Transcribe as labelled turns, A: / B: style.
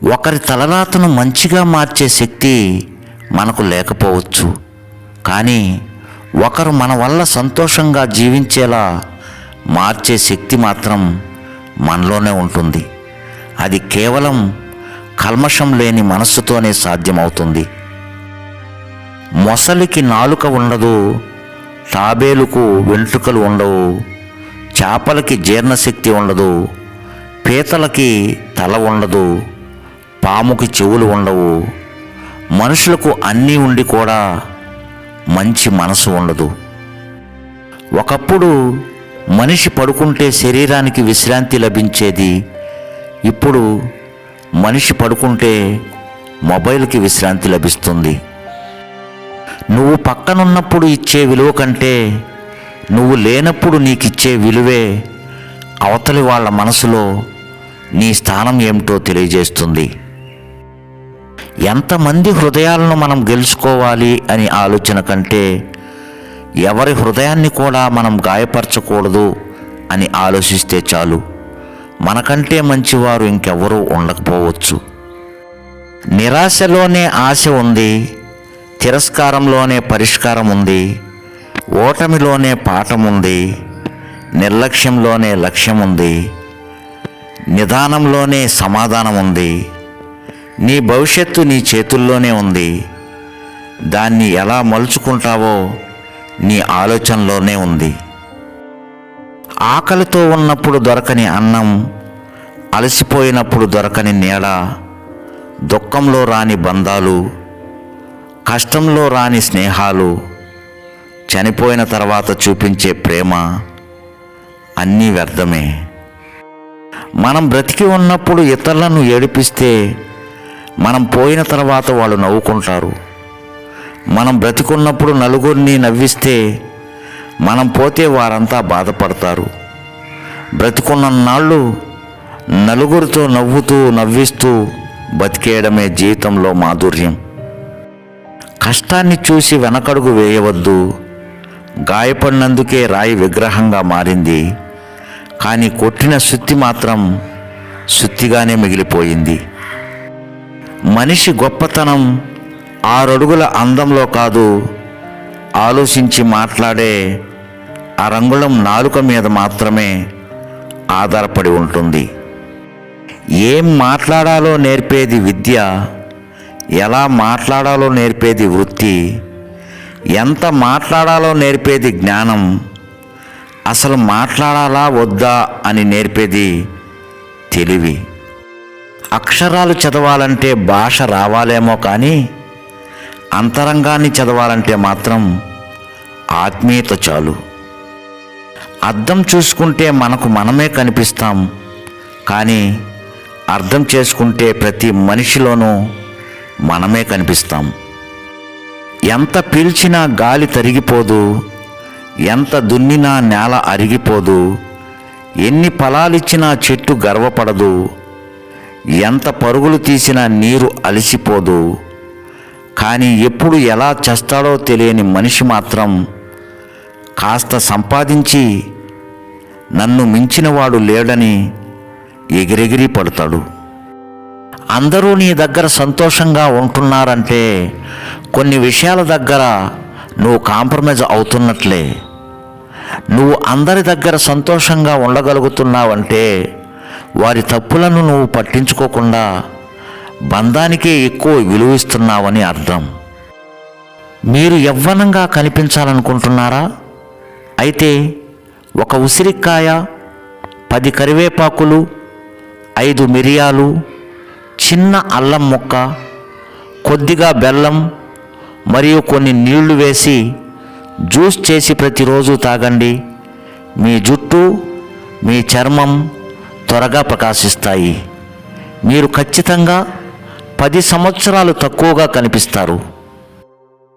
A: ఒకరి తలరాతను మంచిగా మార్చే శక్తి మనకు లేకపోవచ్చు, కానీ ఒకరు మన వల్ల సంతోషంగా జీవించేలా మార్చే శక్తి మాత్రం మనలోనే ఉంటుంది. అది కేవలం కల్మషం లేని మనస్సుతోనే సాధ్యమవుతుంది. మొసలికి నాలుక ఉండదు, తాబేలుకు వెంట్రుకలు ఉండవు, చేపలకి జీర్ణశక్తి ఉండదు, పీతలకి తల ఉండదు, పాముకి చెవులు ఉండవు, మనుషులకు అన్నీ ఉండి కూడా మంచి మనసు ఉండదు. ఒకప్పుడు మనిషి పడుకుంటే శరీరానికి విశ్రాంతి లభించేది, ఇప్పుడు మనిషి పడుకుంటే మొబైల్కి విశ్రాంతి లభిస్తుంది. నువ్వు పక్కనున్నప్పుడు ఇచ్చే విలువ కంటే నువ్వు లేనప్పుడు నీకిచ్చే విలువే అవతలి వాళ్ళ మనసులో నీ స్థానం ఏమిటో తెలియజేస్తుంది. ఎంతమంది హృదయాలను మనం గెలుచుకోవాలి అని ఆలోచన కంటే ఎవరి హృదయాన్ని కూడా మనం గాయపరచకూడదు అని ఆలోచిస్తే చాలు. మనకంటే మంచివారు ఇంకెవరూ ఉండకపోవచ్చు. నిరాశలోనే ఆశ ఉంది, తిరస్కారంలోనే పరిష్కారం ఉంది, ఓటమిలోనే పాఠం ఉంది, నిర్లక్ష్యంలోనే లక్ష్యం ఉంది, నిదానంలోనే సమాధానం ఉంది. నీ భవిష్యత్తు నీ చేతుల్లోనే ఉంది. దాన్ని ఎలా మలుచుకుంటావో నీ ఆలోచనలోనే ఉంది. ఆకలితో ఉన్నప్పుడు దొరకని అన్నం, అలసిపోయినప్పుడు దొరకని నీడ, దుఃఖంలో రాని బంధాలు, కష్టంలో రాని స్నేహాలు, చనిపోయిన తర్వాత చూపించే ప్రేమ అన్నీ వ్యర్థమే. మనం బ్రతికి ఉన్నప్పుడు ఇతరులను ఏడిపిస్తే మనం పోయిన తర్వాత వాళ్ళు నవ్వుకుంటారు. మనం బ్రతికున్నప్పుడు నలుగురిని నవ్విస్తే మనం పోతే వారంతా బాధపడతారు. బ్రతికున్నన్నాళ్ళు నలుగురితో నవ్వుతూ నవ్విస్తూ బతికేయడమే జీవితంలో మాధుర్యం. కష్టాన్ని చూసి వెనకడుగు వేయవద్దు. గాయపడినందుకే రాయి విగ్రహంగా మారింది, కానీ కొట్టిన సుత్తి మాత్రం సుత్తిగానే మిగిలిపోయింది. మనిషి గొప్పతనం 6 అడుగుల అందంలో కాదు, ఆలోచించి మాట్లాడే అరంగుళం నాలుక మీద మాత్రమే ఆధారపడి ఉంటుంది. ఏం మాట్లాడాలో నేర్పేది విద్య, ఎలా మాట్లాడాలో నేర్పేది వృత్తి, ఎంత మాట్లాడాలో నేర్పేది జ్ఞానం, అసలు మాట్లాడాలా వద్దా అని నేర్పేది తెలివి. అక్షరాలు చదవాలంటే భాష రావాలేమో కానీ అంతరంగాన్ని చదవాలంటే మాత్రం ఆత్మీయత చాలు. అర్థం చూసుకుంటే మనకు మనమే కనిపిస్తాం, కానీ అర్థం చేసుకుంటే ప్రతి మనిషిలోనూ మనమే కనిపిస్తాం. ఎంత పీల్చినా గాలి తరిగిపోదు, ఎంత దున్నినా నేల అరిగిపోదు, ఎన్ని ఫలాలిచ్చినా చెట్టు గర్వపడదు, ఎంత పరుగులు తీసినా నీరు అలసిపోదు. కానీ ఎప్పుడు ఎలా చేస్తాడో తెలియని మనిషి మాత్రం కాస్త సంపాదించి నన్ను మించినవాడు లేడని ఎగిరెగిరి పడతాడు. అందరూ నీ దగ్గర సంతోషంగా ఉంటున్నారంటే కొన్ని విషయాల దగ్గర నువ్వు కాంప్రమైజ్ అవుతున్నట్లే. నువ్వు అందరి దగ్గర సంతోషంగా ఉండగలుగుతున్నావంటే వారి తప్పులను నువ్వు పట్టించుకోకుండా బంధానికే ఎక్కువ విలువిస్తున్నావని అర్థం. మీరు యవ్వనంగా కనిపించాలనుకుంటున్నారా? అయితే ఒక ఉసిరికాయ, 10 కరివేపాకులు, 5 మిరియాలు, చిన్న అల్లం ముక్క, కొద్దిగా బెల్లం మరియు కొన్ని నీళ్లు వేసి జ్యూస్ చేసి ప్రతిరోజు తాగండి. మీ జుట్టు, మీ చర్మం త్వరగా ప్రకాశిస్తాయి. మీరు ఖచ్చితంగా 10 సంవత్సరాలు తక్కువగా కనిపిస్తారు.